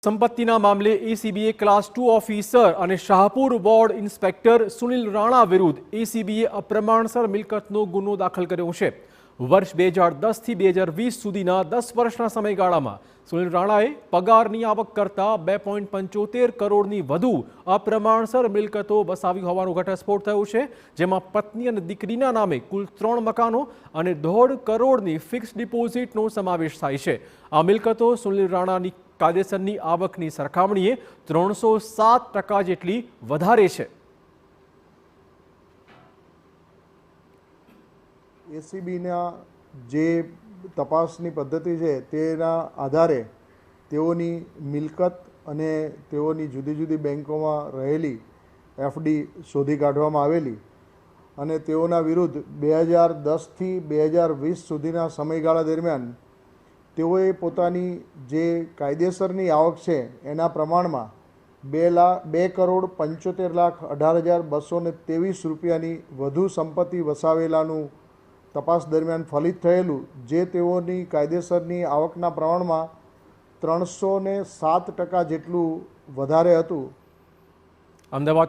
સંપત્તિના મામલે એસીબીએ class 2 officer અને શાહપુર વોર્ડ ઇન્સ્પેક્ટર સુનિલ રાણા વિરુદ્ધ એસીબીએ અપ્રમાણસર મિલકતનો ગુનો દાખલ કર્યો છે। વર્ષ 2010 થી 2020 સુધીના 10 વર્ષના સમયગાળામાં સુનિલ રાણાએ પગારની આવક કરતા 2.75 કરોડની વધુ અપ્રમાણસર મિલકતો વસાવી હોવાનો ઘટસ્ફોટ થયો છે, જેમાં પત્ની અને દીકરીના નામે કુલ 3 મકાનો અને 1.5 કરોડની ફિક્સ ડિપોઝિટનો સમાવેશ થાય છે। આ મિલકતો સુનિલ રાણાની કાયદેસરની આવકની સરખામણીએ 307% જેટલી વધારે છે। એસીબીના જે તપાસની પદ્ધતિ છે તેના આધારે તેઓની મિલકત અને તેઓની જુદી જુદી બેંકોમાં રહેલી એફડી શોધી કાઢવામાં આવેલી અને તેઓના વિરુદ્ધ 2010 થી 2020 સુધીના સમયગાળા દરમિયાન તેઓએ પોતાની જે કાયદેસરની આવક છે એના પ્રમાણમાં 2,75,18,18,223 રૂપિયાની વધુ સંપત્તિ વસાવેલાનું તપાસ દરમિયાન ફલિત થયેલું, જે તેઓની કાયદેસરની આવકના પ્રમાણમાં 307% જેટલું વધારે હતું। અમદાવાદ